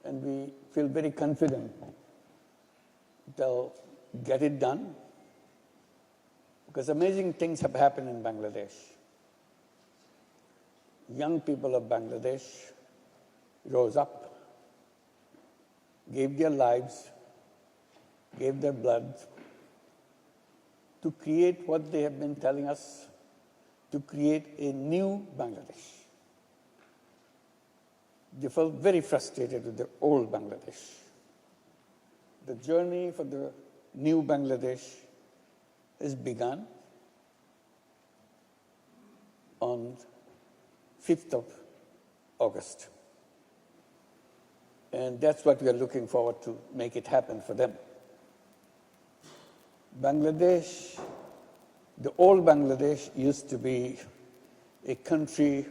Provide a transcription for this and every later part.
and we feel very confident they'll get it done, because amazing things have happened in Bangladesh. Young people of Bangladesh rose up, gave their lives, gave their blood to create what they have been telling us, to create a new Bangladesh. They felt very frustrated with the old Bangladesh. The journey for the new Bangladesh has begun on 5th of August. And that's what we are looking forward to make it happen for them. Bangladesh, the old Bangladesh used to be a country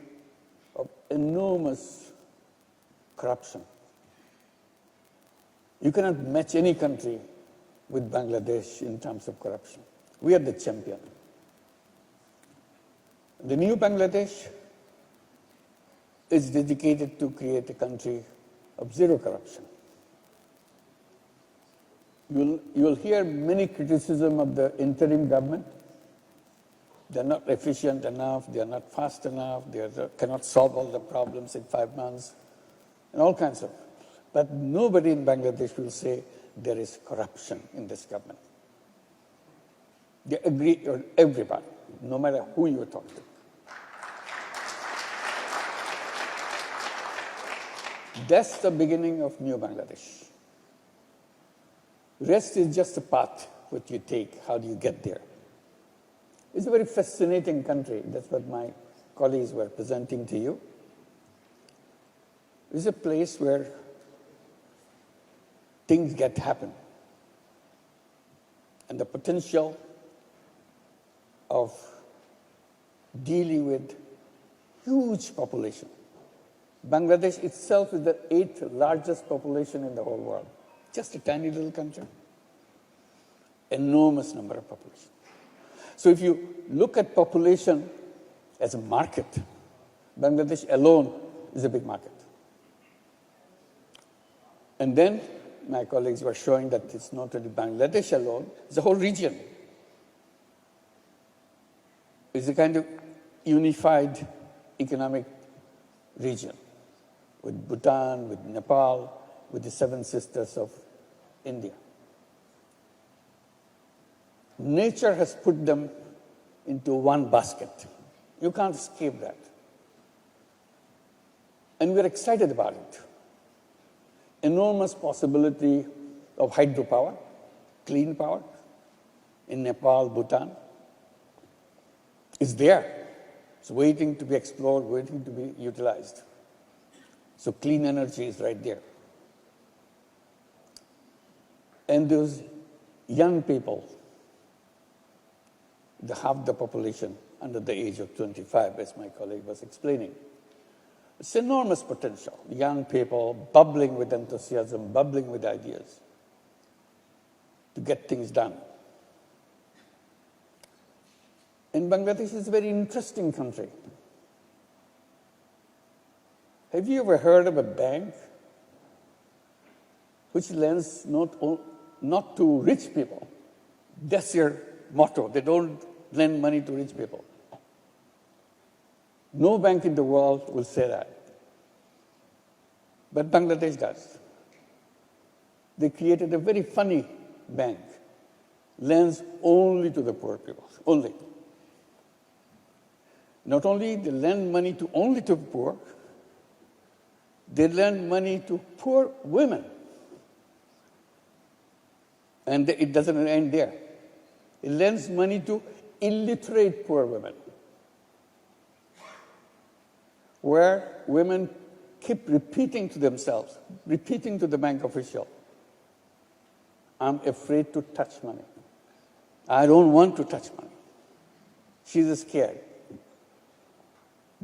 of enormous corruption. You cannot match any country with Bangladesh in terms of corruption. We are the champion. The new Bangladesh is dedicated to create a country of zero corruption. You'll hear many criticism of the interim government. They're not efficient enough, they're not fast enough, they cannot solve all the problems in 5 months, and all kinds of. But nobody in Bangladesh will say there is corruption in this government. They agree with everybody, no matter who you talk to. That's the beginning of new Bangladesh. Rest is just a path what you take, how do you get there. It's a very fascinating country. That's what my colleagues were presenting to you. It's a place where things get happen. And the potential of dealing with huge population. Bangladesh itself is the 8th largest population in the whole world. Just a tiny little country. Enormous number of population. So if you look at population as a market, Bangladesh alone is a big market. And then my colleagues were showing that it's not only Bangladesh alone, it's the whole region. It's a kind of unified economic region with Bhutan, with Nepal, with the 7 sisters of India. Nature has put them into one basket. You can't escape that. And we're excited about it. Enormous possibility of hydropower, clean power in Nepal, Bhutan. It's there. It's waiting to be explored, waiting to be utilized. So clean energy is right there. And those young people, half the population under the age of 25, as my colleague was explaining. It's enormous potential. Young people bubbling with enthusiasm, bubbling with ideas to get things done. And Bangladesh is a very interesting country. Have you ever heard of a bank which lends not to rich people? That's their motto. They don't lend money to rich people. No bank in the world will say that. But Bangladesh does. They created a very funny bank. Lends only to the poor people, only. Not only they lend money only to the poor, they lend money to poor women. And it doesn't end there. It lends money to illiterate poor women, where women keep repeating to themselves, repeating to the bank official, I'm afraid to touch money. I don't want to touch money. She's scared.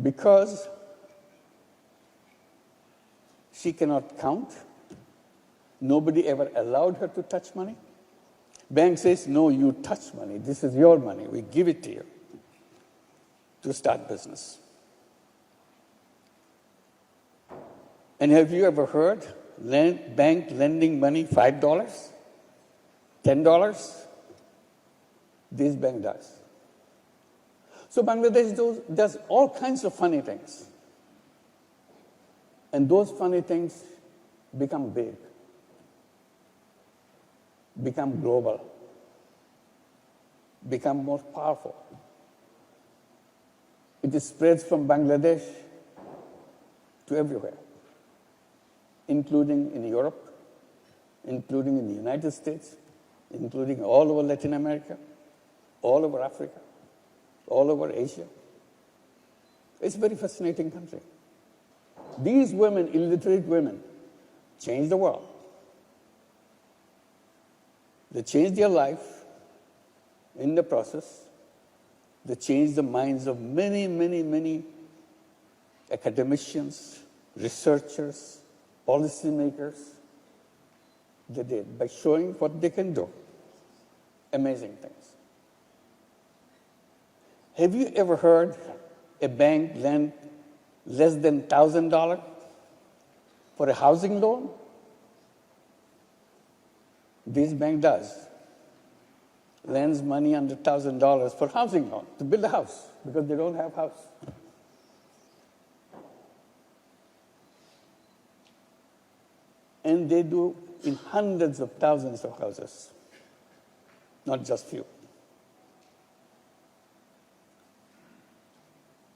Because she cannot count. Nobody ever allowed her to touch money. Bank says, no, you touch money. This is your money. We give it to you to start business. And have you ever heard bank lending money $5, $10, this bank does. So Bangladesh does all kinds of funny things. And those funny things become big, become global, become more powerful. It spreads from Bangladesh to everywhere, including in Europe, including in the United States, including all over Latin America, all over Africa, all over Asia. It's a very fascinating country. These women, illiterate women, changed the world. They changed their life in the process. They changed the minds of many, many, many academicians, researchers, policymakers. They did by showing what they can do. Amazing things. Have you ever heard a bank lend less than $1,000 for a housing loan? This bank does. Lends money under $1,000 for housing loan, to build a house, because they don't have a house. And they do in hundreds of thousands of houses, not just few.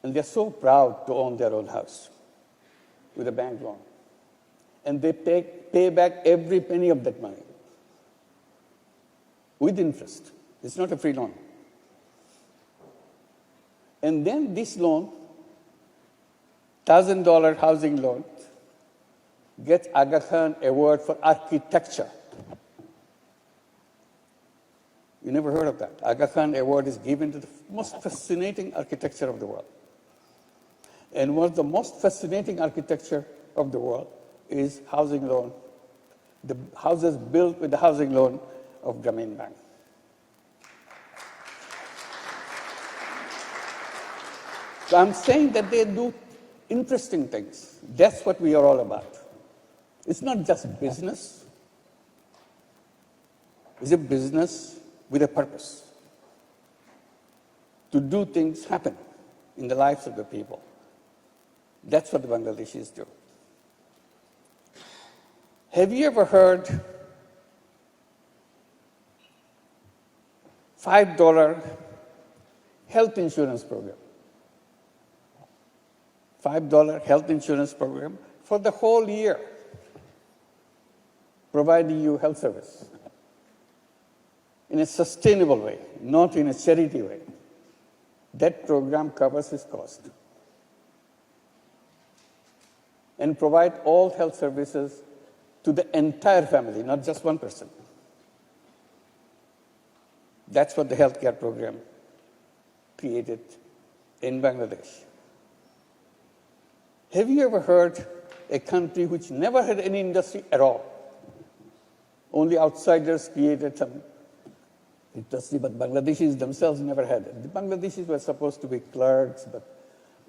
And they're so proud to own their own house with a bank loan. And they pay back every penny of that money with interest. It's not a free loan. And then this loan, $1,000 housing loan, gets Aga Khan Award for architecture. You never heard of that. Aga Khan Award is given to the most fascinating architecture of the world. And one of the most fascinating architecture of the world is housing loan. The houses built with the housing loan of Grameen Bank. So I'm saying that they do interesting things. That's what we are all about. It's not just business. It's a business with a purpose. To do things happen in the lives of the people. That's what the Bangladeshis do. Have you ever heard $5 health insurance program? $5 health insurance program for the whole year, providing you health service in a sustainable way, not in a charity way. That program covers its cost and provide all health services to the entire family, not just one person. That's what the healthcare program created in Bangladesh. Have you ever heard a country which never had any industry at all? Only outsiders created some industry, but Bangladeshis themselves never had it. The Bangladeshis were supposed to be clerks, but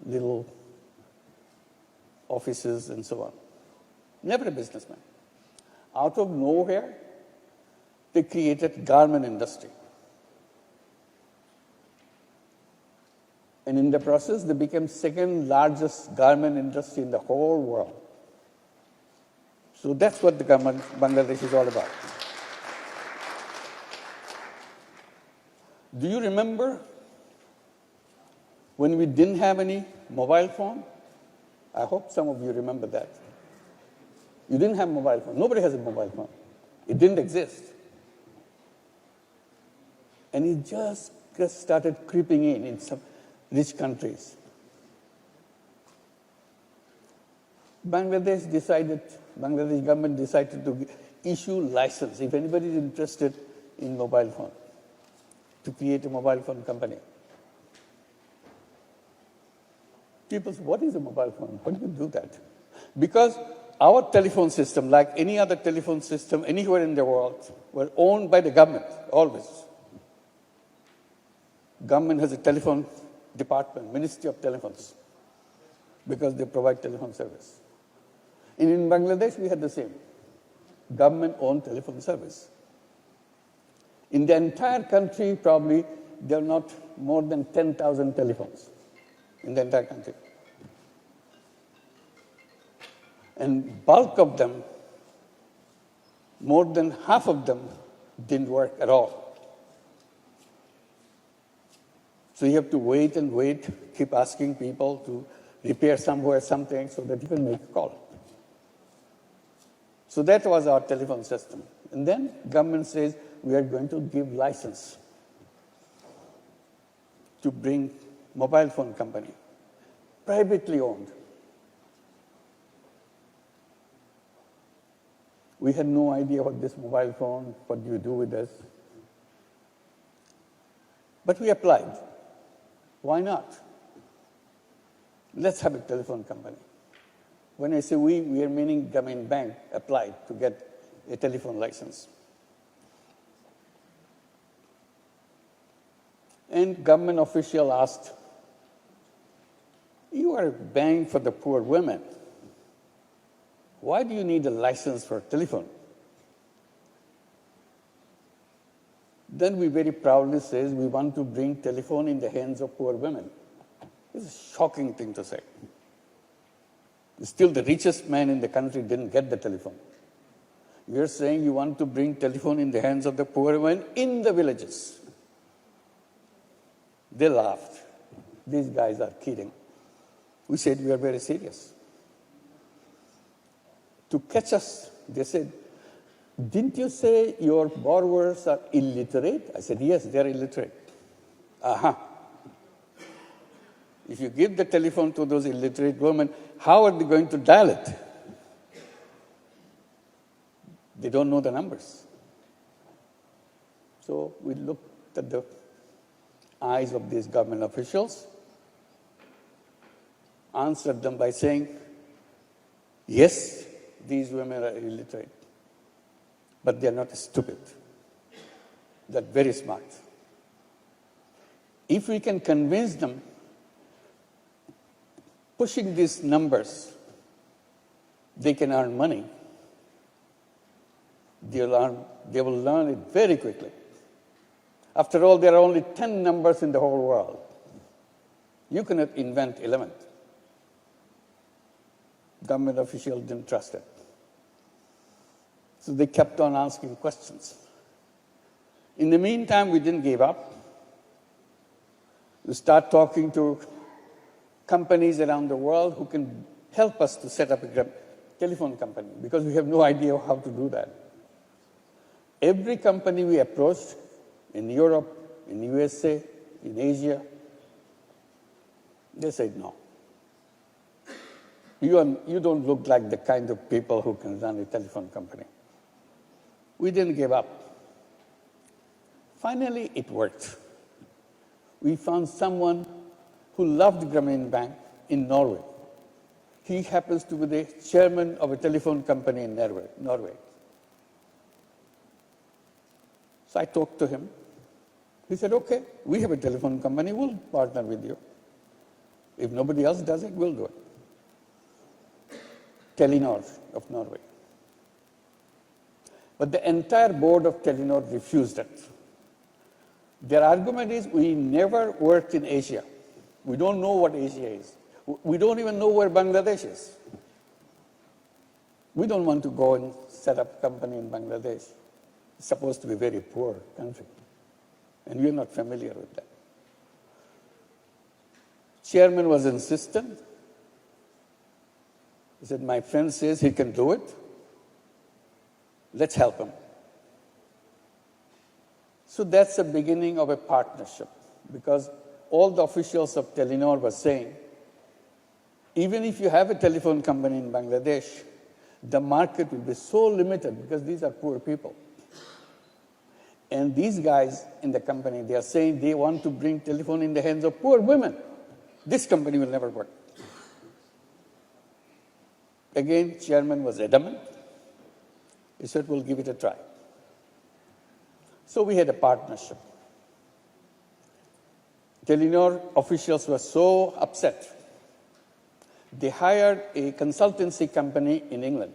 little offices and so on. Never a businessman. Out of nowhere, they created garment industry. And in the process, they became second largest garment industry in the whole world. So that's what the government Bangladesh is all about. Do you remember when we didn't have any mobile phone? I hope some of you remember that. You didn't have mobile phone. Nobody has a mobile phone. It didn't exist. And it just started creeping in some rich countries. Bangladesh government decided to issue license, if anybody is interested in mobile phone, to create a mobile phone company. People say, what is a mobile phone? How do you do that? Because our telephone system, like any other telephone system anywhere in the world, were owned by the government, always. Government has a telephone department, Ministry of Telephones, because they provide telephone service. And in Bangladesh, we had the same. Government-owned telephone service. In the entire country, probably, there are not more than 10,000 telephones in the entire country. And bulk of them, more than half of them, didn't work at all. So you have to wait and wait, keep asking people to repair somewhere something so that you can make a call. So that was our telephone system. And then government says, we are going to give license to bring mobile phone company, privately owned. We had no idea what this mobile phone, what do you do with this? But we applied. Why not? Let's have a telephone company. When I say we are meaning Grameen Bank applied to get a telephone license. And government official asked, you are a bank for the poor women. Why do you need a license for telephone? Then we very proudly says we want to bring telephone in the hands of poor women. It's a shocking thing to say. Still, the richest man in the country didn't get the telephone. You're saying you want to bring telephone in the hands of the poor women in the villages. They laughed. These guys are kidding. We said we are very serious. To catch us, they said, didn't you say your borrowers are illiterate? I said, yes, they're illiterate. Aha. If you give the telephone to those illiterate women, how are they going to dial it? They don't know the numbers. So we looked at the eyes of these government officials, answered them by saying, yes, these women are illiterate, but they are not stupid. They're very smart. If we can convince them, pushing these numbers, they can earn money. They will learn it very quickly. After all, there are only 10 numbers in the whole world. You cannot invent 11th. Government officials didn't trust it. So they kept on asking questions. In the meantime, we didn't give up. We start talking to companies around the world who can help us to set up a telephone company, because we have no idea how to do that. Every company we approached, in Europe, in USA, in Asia, they said no. You don't look like the kind of people who can run a telephone company. We didn't give up. Finally, it worked. We found someone who loved Grameen Bank in Norway. He happens to be the chairman of a telephone company in Norway. So I talked to him. He said, okay, we have a telephone company, we'll partner with you. If nobody else does it, we'll do it. Telenor of Norway. But the entire board of Telenor refused it. Their argument is, we never worked in Asia. We don't know what Asia is. We don't even know where Bangladesh is. We don't want to go and set up a company in Bangladesh. It's supposed to be a very poor country. And we're not familiar with that. Chairman was insistent. He said, my friend says he can do it. Let's help him. So that's the beginning of a partnership, because all the officials of Telenor were saying, even if you have a telephone company in Bangladesh, the market will be so limited because these are poor people. And these guys in the company, they are saying they want to bring telephone in the hands of poor women. This company will never work. Again, chairman was adamant. He said, we'll give it a try. So we had a partnership. Telenor officials were so upset They hired a consultancy company in England